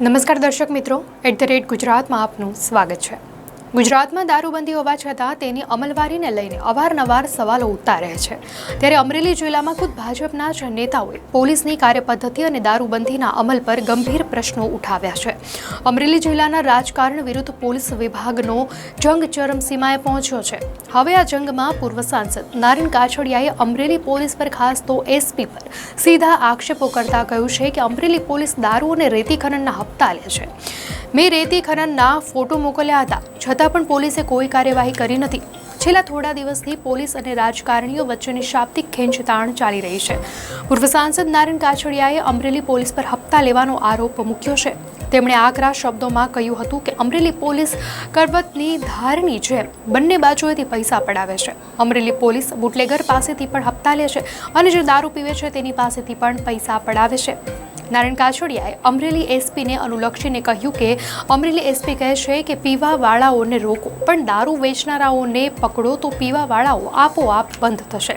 નમસ્કાર દર્શક મિત્રો, @ગુજરાતમાં આપનું સ્વાગત છે। ગુજરાતમાં દારૂબંધી હોવા છતાં તેની અમલવારીને લઈને અવારનવાર સવાલો ઉઠતા રહે છે। ત્યારે અમરેલી જિલ્લામાં ખુદ ભાજપના જ નેતાઓએ પોલીસની કાર્યપદ્ધતિ અને દારૂબંધીના અમલ પર ગંભીર પ્રશ્નો ઉઠાવ્યા છે। અમરેલી જિલ્લાના રાજકારણ વિરુદ્ધ પોલીસ વિભાગનો જંગ ચરમસીમાએ પહોંચ્યો છે। હવે આ જંગમાં પૂર્વ સાંસદ નારણ કાછડિયાએ અમરેલી પોલીસ પર, ખાસ તો એસપી પર સીધા આક્ષેપો કરતા કહ્યું છે કે અમરેલી પોલીસ દારૂ અને રેતી ખનનના હપ્તા લે છે। મેં રેતી ખનનના ફોટો મોકલ્યા હતા, છતાં પણ પોલીસે કોઈ કાર્યવાહી કરી નથી। છેલ્લા થોડા દિવસથી પોલીસ અને રાજકારણીઓ વચ્ચેની શાબ્દિક ખેંચતાણ ચાલી રહી છે। પૂર્વ સાંસદ નારણ કાછડિયાએ અમરેલી પોલીસ પર હપ્તા લેવાનો આરોપ મૂક્યો છે। તેમણે આકરા શબ્દોમાં કહ્યું હતું કે અમરેલી પોલીસ કરવતની ધારની જેમ બંને બાજુએથી પૈસા પડાવે છે। અમરેલી પોલીસ બુટલેગર પાસેથી પણ હપ્તા લે છે અને જે દારૂ પીવે છે તેની પાસેથી પણ પૈસા પડાવે છે। નારણ કાછડિયાએ અમરેલી એસપીને અનુલક્ષીને કહ્યું કે અમરેલી એસપી કહે છે કે પીવાવાળાઓને રોકો, પણ દારૂ વેચનારાઓને પકડો તો પીવાવાળાઓ આપોઆપ બંધ થશે।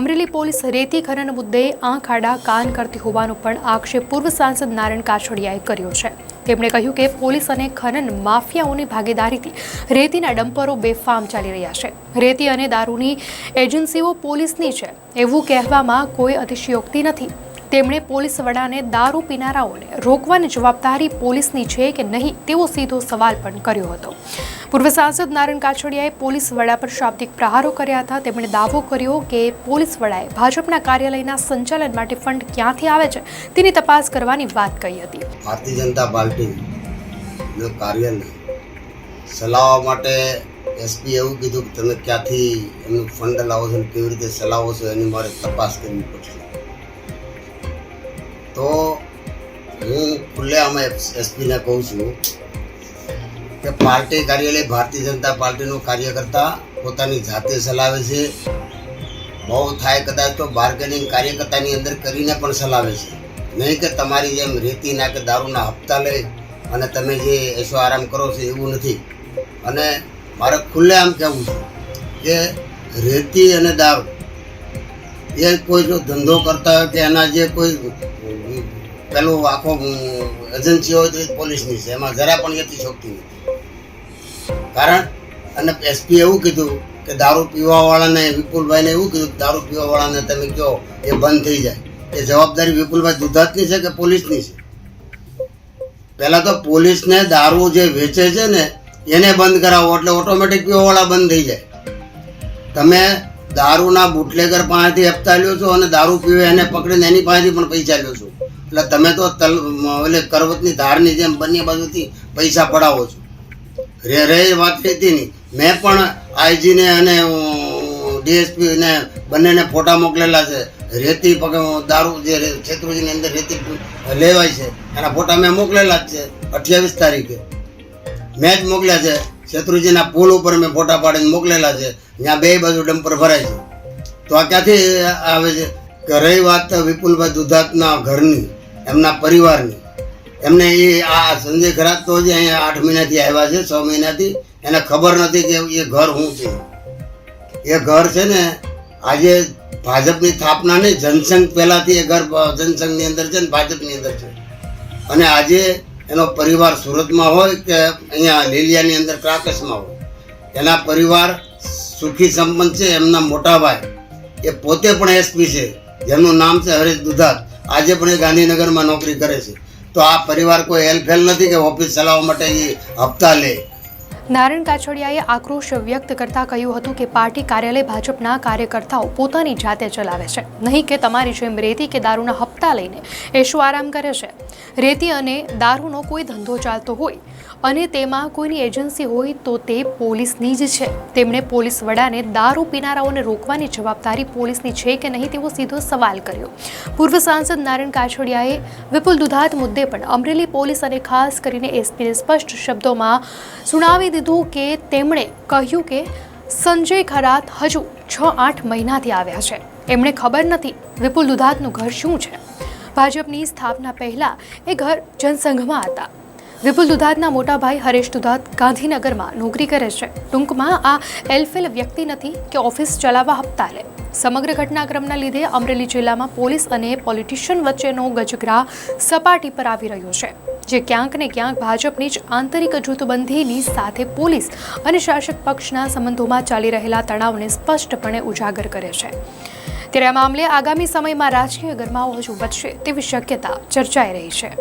અમરેલી પોલીસ રેતી ખનન મુદ્દે આંખ આડા કાન કરતી હોવાનો પણ આક્ષેપ પૂર્વ સાંસદ નારણ કાછડિયાએ કર્યો છે। તેમણે કહ્યું કે પોલીસ અને ખનન માફિયાઓની ભાગીદારીથી રેતીના ડમ્પરો બેફામ ચાલી રહ્યા છે। રેતી અને દારૂની એજન્સીઓ પોલીસની છે એવું કહેવામાં કોઈ અતિશયોક્તિ નથી। તેમણે પોલીસ વડાને દારૂ પીનારાઓને રોકવાની જવાબદારી પોલીસની છે કે નહીં તેવો સીધો સવાલ પણ કર્યો હતો। પૂર્વ સાંસદ નારણ કાછડિયાએ પોલીસ વડા પર શાબ્દિક પ્રહારો કર્યા હતા। તેમણે દાવો કર્યો કે પોલીસ વડાએ ભાજપના કાર્યાલયના સંચાલન માટે ફંડ ક્યાંથી આવે છે તેની તપાસ કરવાની વાત કહી હતી। ભારતીય જનતા પાર્ટીનું કાર્યાલય ચલાવવા માટે એસપી એવું કીધું કે તમે ક્યાંથી એનું ફંડ લાવો છો, કેવી રીતે ચલાવો છો એની મારે તપાસ કરવી પડશે। તો હું ખુલ્લેઆમ એસપીને કહું છું કે પાર્ટી કાર્યાલય ભારતીય જનતા પાર્ટીનું કાર્યકર્તા પોતાની જાતે ચલાવે છે। બહુ થાય કદાચ તો બાર્ગેનિંગ કાર્યકર્તાની અંદર કરીને પણ ચલાવે છે, નહીં કે તમારી જેમ રેતીના કે દારૂના હપ્તા લઈ અને તમે જે એસો આરામ કરો છો એવું નથી। અને મારે ખુલ્લેઆમ કહેવું છે કે રેતી અને દારૂ એ કોઈ જો ધંધો કરતા હોય કે એના જે કોઈ પેલું આખો એજન્સી હોય તો એ પોલીસની છે, એમાં જરા પણ અતિશયોક્તિ નથી। કારણ અને એસપી એવું કીધું કે દારૂ પીવાવાળાને, વિપુલભાઈને એવું કીધું કે દારૂ પીવાવાળાને તમે કહો એ બંધ થઈ જાય, એ જવાબદારી વિપુલભાઈ દુધાતની છે કે પોલીસની છે? પહેલાં તો પોલીસને દારૂ જે વેચે છે ને એને બંધ કરાવો એટલે ઓટોમેટિક પીવાવાળા બંધ થઈ જાય। તમે દારૂના બુટલેગર પાસેથી હપ્તા લ્યો છો અને દારૂ પીવે એને પકડીને એની પાસેથી પણ પૈસા લ્યો છો, એટલે તમે તો કરવતની ધારની જેમ બંને બાજુથી પૈસા પડાવો છો। રે વાત રેતીની, મેં પણ આઈજીને અને ડીએસપીને બંનેને ફોટા મોકલેલા છે। રેતી દારૂ જે શેત્રુંજીની અંદર રેતી લેવાય છે એના ફોટા મેં મોકલેલા જ છે। 28 તારીખે મેં જ મોકલ્યા છે। શેત્રુંજીના પુલ ઉપર મેં ફોટા પાડીને મોકલેલા છે, ત્યાં બે બાજુ ડમ્પર ભરાય છે। તો આ ક્યાંથી આવે છે? કે રહી વાત વિપુલભાઈ દુધાતના ઘરની, એમના પરિવારની, એમને એ આ સંજય ખરાત તો હજી અહીંયા 8 મહિનાથી આવ્યા છે, 6 મહિનાથી, એને ખબર નથી કે એ ઘર શું છે। એ ઘર છે ને આજે ભાજપની સ્થાપના નહીં, જનસંઘ પહેલાંથી એ ઘર જનસંઘની અંદર છે ને ભાજપની અંદર છે। અને આજે એનો પરિવાર સુરતમાં હોય કે અહીંયા લીલિયાની અંદર ક્રાકસમાં હોય, એના પરિવાર સુખી સંપન્ન છે। એમના મોટા ભાઈ એ પોતે પણ એસપી છે, જેમનું નામ છે હરેશ દુધાત, આજે પણ એ ગાંધીનગરમાં નોકરી કરે છે। તો આ પરિવાર કોઈ હેલ્પફેલ નથી કે ઓફિસ ચલાવવા માટે એ હપ્તા લે। નારણ કાછડિયાએ આક્રોશ વ્યક્ત કરતા કહ્યું હતું કે પાર્ટી કાર્યાલય ભાજપના કાર્યકર્તાઓ પોતાની જાતે ચલાવે છે, નહીં કે તમારી જેમ રેતી કે દારૂના હપ્તા લઈને એશો આરામ કરે છે। રેતી અને દારૂનો કોઈ ધંધો ચાલતો હોય અને તેમાં કોઈની એજન્સી હોય તો તે પોલીસની જ છે। તેમણે પોલીસ વડાને દારૂ પીનારાઓને રોકવાની જવાબદારી પોલીસની છે કે નહીં તેવો સીધો સવાલ કર્યો। પૂર્વ સાંસદ નારણ કાછડિયાએ વિપુલ દુધાત મુદ્દે પણ અમરેલી પોલીસ અને ખાસ કરીને એસપીને સ્પષ્ટ શબ્દોમાં સુનાવી દીધું કે તેમણે કહ્યું કે સંજય ખરાત હજુ 6-8 મહિનાથી આવ્યા છે, એમને ખબર નથી વિપુલ દુધાતનું ઘર શું છે। ભાજપની સ્થાપના પહેલાં એ ઘર જનસંઘમાં હતા। વિપુલ દુધાતના મોટા ભાઈ હરેશ દુધાત ગાંધીનગરમાં નોકરી કરે છે। ટૂંકમાં આ એલફેલ વ્યક્તિ નથી કે ઓફિસ ચલાવવા હપ્તા લે। સમગ્ર ઘટનાક્રમના લીધે અમરેલી જિલ્લામાં પોલીસ અને પોલિટિશિયન વચ્ચેનો ગજગ્રાહ સપાટી પર આવી રહ્યો છે। જે ક્યાંક ને ક્યાંક ભાજપની જ આંતરિક જૂથબંધીની સાથે પોલીસ અને શાસક પક્ષના સંબંધોમાં ચાલી રહેલા તણાવને સ્પષ્ટપણે ઉજાગર કરે છે। ત્યારે આ મામલે આગામી સમયમાં રાજકીય ગરમાવો હજુ વધશે તેવી શક્યતા ચર્ચાઈ રહી છે।